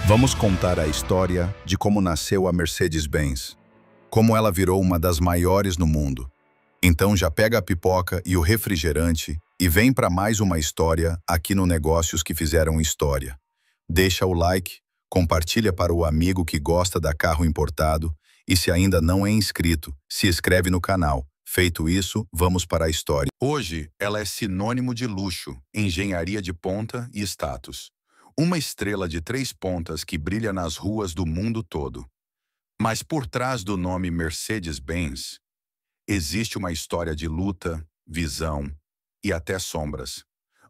Vamos contar a história de como nasceu a Mercedes-Benz, como ela virou uma das maiores no mundo. Então já pega a pipoca e o refrigerante e vem para mais uma história aqui no Negócios que Fizeram História. Deixa o like, compartilha para o amigo que gosta da carro importado e se ainda não é inscrito, se inscreve no canal. Feito isso, vamos para a história. Hoje, ela é sinônimo de luxo, engenharia de ponta e status. Uma estrela de 3 pontas que brilha nas ruas do mundo todo. Mas por trás do nome Mercedes-Benz, existe uma história de luta, visão e até sombras.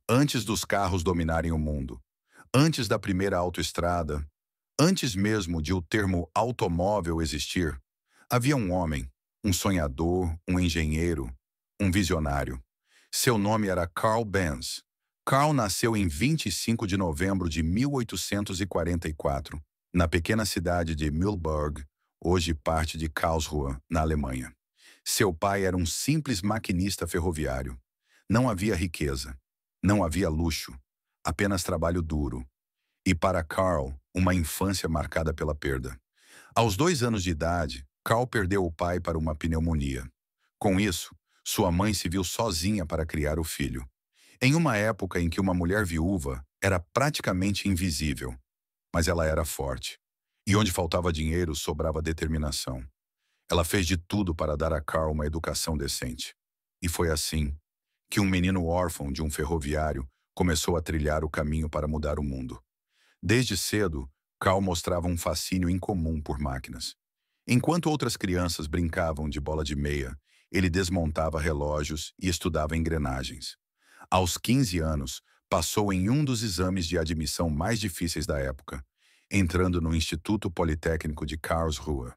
Antes dos carros dominarem o mundo, antes da primeira autoestrada, antes mesmo de o termo automóvel existir, havia um homem, um sonhador, um engenheiro, um visionário. Seu nome era Carl Benz. Carl nasceu em 25 de novembro de 1844, na pequena cidade de Mühlberg, hoje parte de Karlsruhe, na Alemanha. Seu pai era um simples maquinista ferroviário. Não havia riqueza, não havia luxo, apenas trabalho duro. E para Carl, uma infância marcada pela perda. Aos 2 anos de idade, Carl perdeu o pai para uma pneumonia. Com isso, sua mãe se viu sozinha para criar o filho. Em uma época em que uma mulher viúva era praticamente invisível, mas ela era forte. E onde faltava dinheiro, sobrava determinação. Ela fez de tudo para dar a Carl uma educação decente. E foi assim que um menino órfão de um ferroviário começou a trilhar o caminho para mudar o mundo. Desde cedo, Carl mostrava um fascínio incomum por máquinas. Enquanto outras crianças brincavam de bola de meia, ele desmontava relógios e estudava engrenagens. Aos 15 anos, passou em um dos exames de admissão mais difíceis da época, entrando no Instituto Politécnico de Karlsruhe.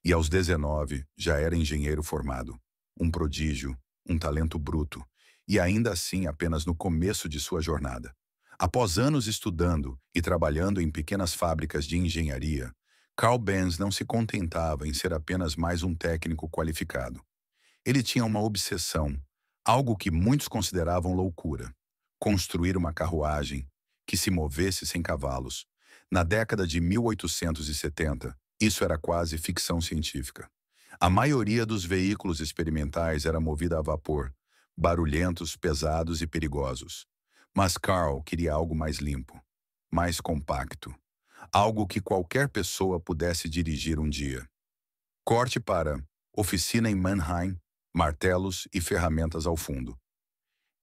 E aos 19, já era engenheiro formado. Um prodígio, um talento bruto, e ainda assim apenas no começo de sua jornada. Após anos estudando e trabalhando em pequenas fábricas de engenharia, Carl Benz não se contentava em ser apenas mais um técnico qualificado. Ele tinha uma obsessão, algo que muitos consideravam loucura: construir uma carruagem que se movesse sem cavalos. Na década de 1870, isso era quase ficção científica. A maioria dos veículos experimentais era movida a vapor, barulhentos, pesados e perigosos. Mas Carl queria algo mais limpo, mais compacto, algo que qualquer pessoa pudesse dirigir um dia. Corte para oficina em Mannheim, martelos e ferramentas ao fundo.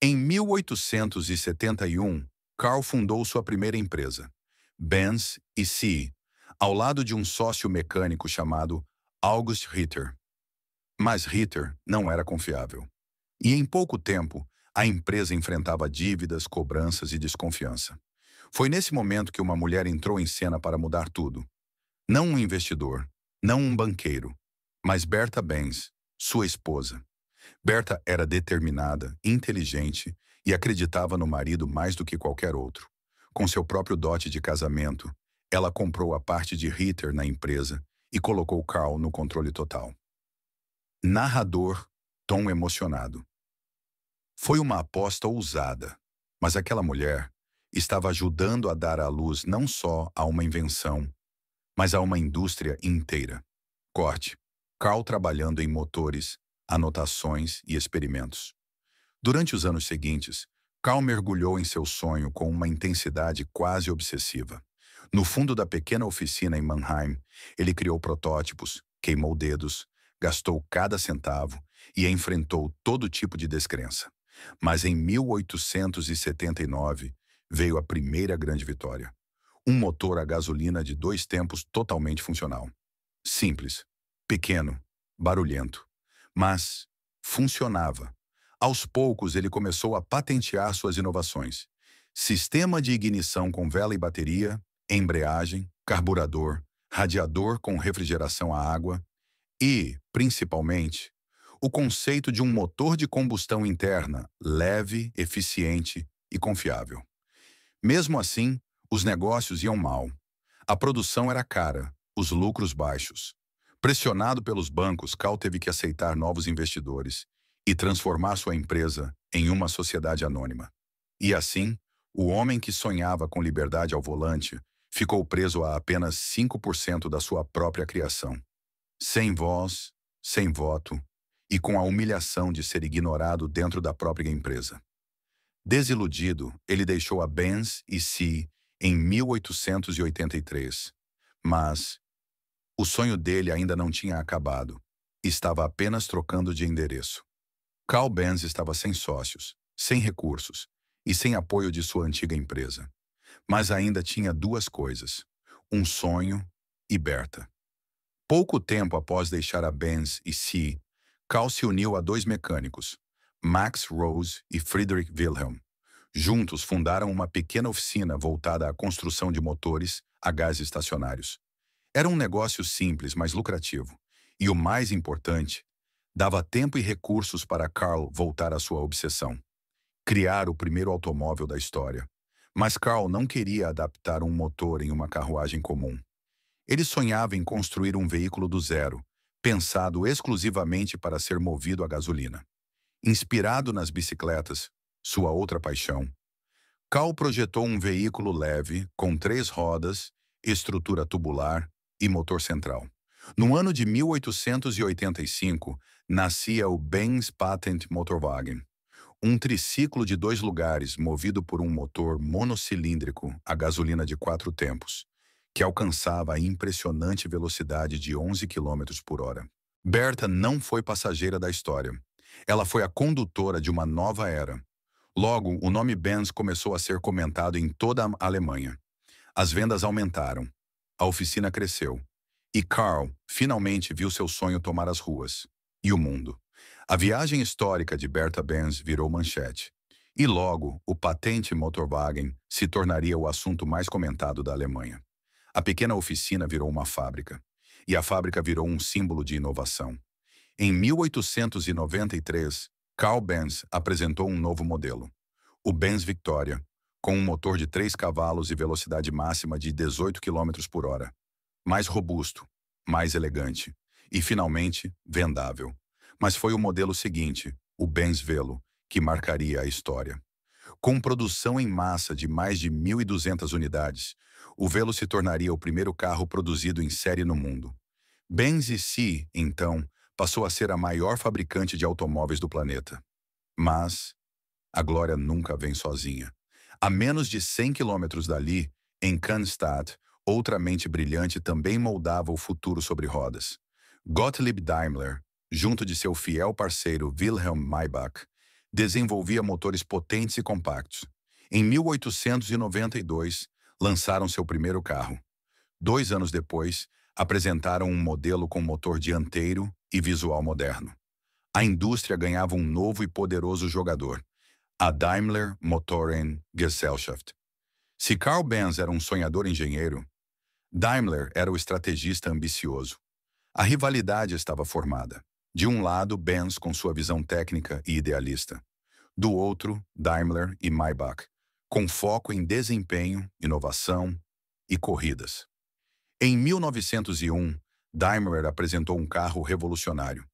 Em 1871, Carl fundou sua primeira empresa, Benz e Cie, ao lado de um sócio mecânico chamado August Ritter. Mas Ritter não era confiável. E em pouco tempo, a empresa enfrentava dívidas, cobranças e desconfiança. Foi nesse momento que uma mulher entrou em cena para mudar tudo. Não um investidor, não um banqueiro, mas Berta Benz, sua esposa. Berta era determinada, inteligente e acreditava no marido mais do que qualquer outro. Com seu próprio dote de casamento, ela comprou a parte de Ritter na empresa e colocou Carl no controle total. Narrador, tom emocionado. Foi uma aposta ousada, mas aquela mulher estava ajudando a dar à luz não só a uma invenção, mas a uma indústria inteira. Corte: Carl trabalhando em motores, anotações e experimentos. Durante os anos seguintes, Carl mergulhou em seu sonho com uma intensidade quase obsessiva. No fundo da pequena oficina em Mannheim, ele criou protótipos, queimou dedos, gastou cada centavo e enfrentou todo tipo de descrença. Mas em 1879, veio a primeira grande vitória. Um motor a gasolina de 2 tempos totalmente funcional. Simples, pequeno, barulhento, mas funcionava. Aos poucos, ele começou a patentear suas inovações. Sistema de ignição com vela e bateria, embreagem, carburador, radiador com refrigeração a água e, principalmente, o conceito de um motor de combustão interna leve, eficiente e confiável. Mesmo assim, os negócios iam mal. A produção era cara, os lucros baixos. Pressionado pelos bancos, Carl teve que aceitar novos investidores e transformar sua empresa em uma sociedade anônima. E assim, o homem que sonhava com liberdade ao volante ficou preso a apenas 5% da sua própria criação. Sem voz, sem voto e com a humilhação de ser ignorado dentro da própria empresa. Desiludido, ele deixou a Benz e C em 1883. Mas o sonho dele ainda não tinha acabado. Estava apenas trocando de endereço. Carl Benz estava sem sócios, sem recursos e sem apoio de sua antiga empresa. Mas ainda tinha duas coisas: um sonho e Berta. Pouco tempo após deixar a Benz e C, Carl se uniu a dois mecânicos, Max Rose e Friedrich Wilhelm. Juntos fundaram uma pequena oficina voltada à construção de motores a gás estacionários. Era um negócio simples, mas lucrativo. E o mais importante, dava tempo e recursos para Carl voltar à sua obsessão: criar o primeiro automóvel da história. Mas Carl não queria adaptar um motor em uma carruagem comum. Ele sonhava em construir um veículo do zero, pensado exclusivamente para ser movido a gasolina. Inspirado nas bicicletas, sua outra paixão, Carl projetou um veículo leve, com 3 rodas, estrutura tubular e motor central. No ano de 1885, nascia o Benz Patent Motorwagen, um triciclo de 2 lugares movido por um motor monocilíndrico a gasolina de 4 tempos, que alcançava a impressionante velocidade de 11 km por hora. Berta não foi passageira da história. Ela foi a condutora de uma nova era. Logo, o nome Benz começou a ser comentado em toda a Alemanha. As vendas aumentaram, a oficina cresceu, e Carl finalmente viu seu sonho tomar as ruas e o mundo. A viagem histórica de Berta Benz virou manchete, e logo o Patente Motorwagen se tornaria o assunto mais comentado da Alemanha. A pequena oficina virou uma fábrica, e a fábrica virou um símbolo de inovação. Em 1893, Carl Benz apresentou um novo modelo, o Benz Victoria, com um motor de 3 cavalos e velocidade máxima de 18 km por hora. Mais robusto, mais elegante e, finalmente, vendável. Mas foi o modelo seguinte, o Benz Velo, que marcaria a história. Com produção em massa de mais de 1.200 unidades, o Velo se tornaria o primeiro carro produzido em série no mundo. Benz e C, então, passou a ser a maior fabricante de automóveis do planeta. Mas a glória nunca vem sozinha. A menos de 100 quilômetros dali, em Cannstatt, outra mente brilhante também moldava o futuro sobre rodas. Gottlieb Daimler, junto de seu fiel parceiro Wilhelm Maybach, desenvolvia motores potentes e compactos. Em 1892, lançaram seu primeiro carro. 2 anos depois, apresentaram um modelo com motor dianteiro e visual moderno. A indústria ganhava um novo e poderoso jogador, a Daimler Motoren Gesellschaft. Se Carl Benz era um sonhador engenheiro, Daimler era o estrategista ambicioso. A rivalidade estava formada. De um lado, Benz com sua visão técnica e idealista. Do outro, Daimler e Maybach, com foco em desempenho, inovação e corridas. Em 1901, Daimler apresentou um carro revolucionário.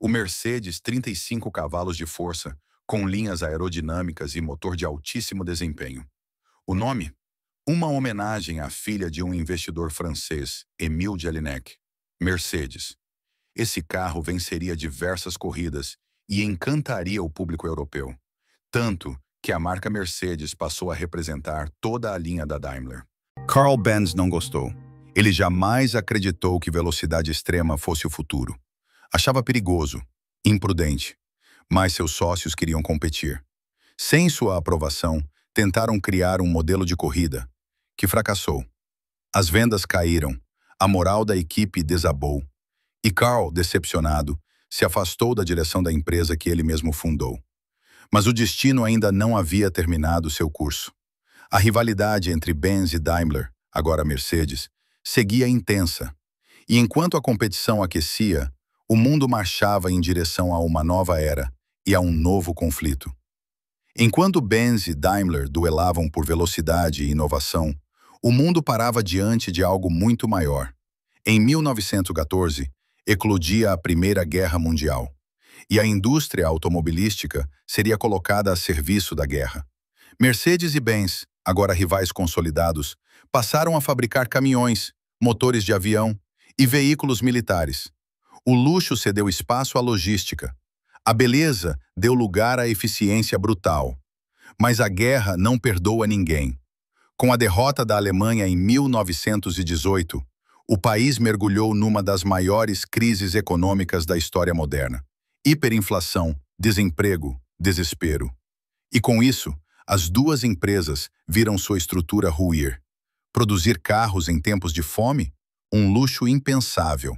O Mercedes 35 cavalos de força, com linhas aerodinâmicas e motor de altíssimo desempenho. O nome? Uma homenagem à filha de um investidor francês, Émile Jelinek, Mercedes. Esse carro venceria diversas corridas e encantaria o público europeu, tanto que a marca Mercedes passou a representar toda a linha da Daimler. Carl Benz não gostou. Ele jamais acreditou que velocidade extrema fosse o futuro. Achava perigoso, imprudente, mas seus sócios queriam competir. Sem sua aprovação, tentaram criar um modelo de corrida, que fracassou. As vendas caíram, a moral da equipe desabou, e Carl, decepcionado, se afastou da direção da empresa que ele mesmo fundou. Mas o destino ainda não havia terminado seu curso. A rivalidade entre Benz e Daimler, agora Mercedes, seguia intensa, e enquanto a competição aquecia, o mundo marchava em direção a uma nova era e a um novo conflito. Enquanto Benz e Daimler duelavam por velocidade e inovação, o mundo parava diante de algo muito maior. Em 1914, eclodia a Primeira Guerra Mundial, e a indústria automobilística seria colocada a serviço da guerra. Mercedes e Benz, agora rivais consolidados, passaram a fabricar caminhões, motores de avião e veículos militares. O luxo cedeu espaço à logística. A beleza deu lugar à eficiência brutal. Mas a guerra não perdoa ninguém. Com a derrota da Alemanha em 1918, o país mergulhou numa das maiores crises econômicas da história moderna. Hiperinflação, desemprego, desespero. E com isso, as duas empresas viram sua estrutura ruir. Produzir carros em tempos de fome? Um luxo impensável.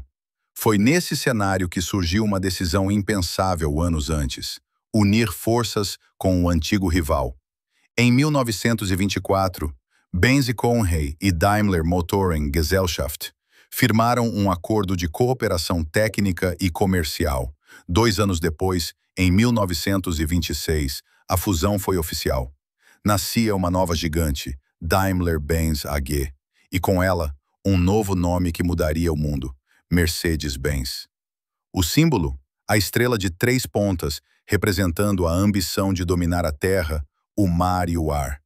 Foi nesse cenário que surgiu uma decisão impensável anos antes: unir forças com o antigo rival. Em 1924, Benz e Conrad e Daimler Motoren Gesellschaft firmaram um acordo de cooperação técnica e comercial. 2 anos depois, em 1926, a fusão foi oficial. Nascia uma nova gigante, Daimler-Benz AG, e com ela, um novo nome que mudaria o mundo: Mercedes-Benz. O símbolo? A estrela de 3 pontas, representando a ambição de dominar a terra, o mar e o ar.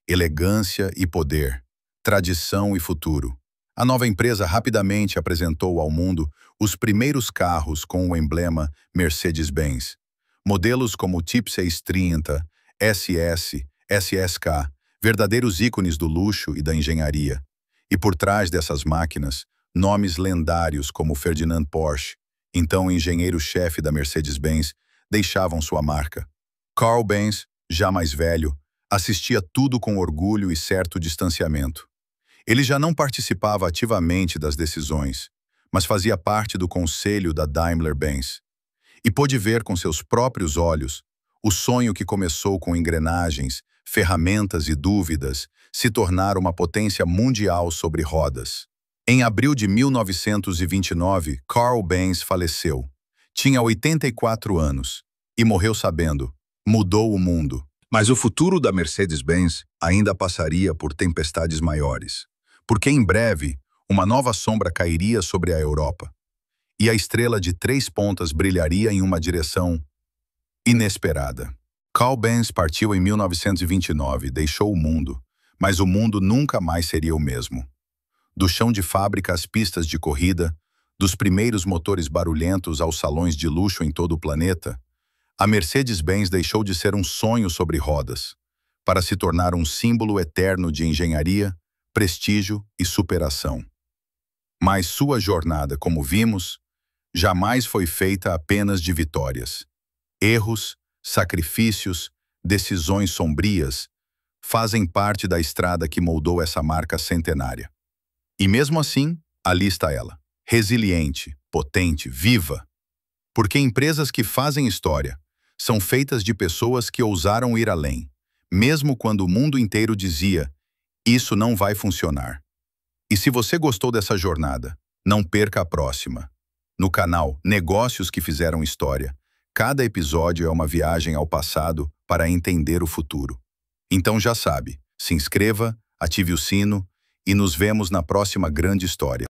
Elegância e poder, tradição e futuro. A nova empresa rapidamente apresentou ao mundo os primeiros carros com o emblema Mercedes-Benz. Modelos como o Typ 630, SS, SSK, verdadeiros ícones do luxo e da engenharia. E por trás dessas máquinas, nomes lendários como Ferdinand Porsche, então engenheiro-chefe da Mercedes-Benz, deixavam sua marca. Carl Benz, já mais velho, assistia tudo com orgulho e certo distanciamento. Ele já não participava ativamente das decisões, mas fazia parte do conselho da Daimler-Benz. E pôde ver com seus próprios olhos o sonho que começou com engrenagens, ferramentas e dúvidas se tornar uma potência mundial sobre rodas. Em abril de 1929, Carl Benz faleceu. Tinha 84 anos e morreu sabendo: mudou o mundo. Mas o futuro da Mercedes-Benz ainda passaria por tempestades maiores, porque em breve uma nova sombra cairia sobre a Europa, e a estrela de 3 pontas brilharia em uma direção inesperada. Carl Benz partiu em 1929, deixou o mundo, mas o mundo nunca mais seria o mesmo. Do chão de fábrica às pistas de corrida, dos primeiros motores barulhentos aos salões de luxo em todo o planeta, a Mercedes-Benz deixou de ser um sonho sobre rodas, para se tornar um símbolo eterno de engenharia, prestígio e superação. Mas sua jornada, como vimos, jamais foi feita apenas de vitórias. Erros, sacrifícios, decisões sombrias fazem parte da estrada que moldou essa marca centenária. E mesmo assim, ali está ela, resiliente, potente, viva. Porque empresas que fazem história são feitas de pessoas que ousaram ir além, mesmo quando o mundo inteiro dizia: isso não vai funcionar. E se você gostou dessa jornada, não perca a próxima. No canal Negócios que Fizeram História, cada episódio é uma viagem ao passado para entender o futuro. Então já sabe, se inscreva, ative o sino e nos vemos na próxima grande história.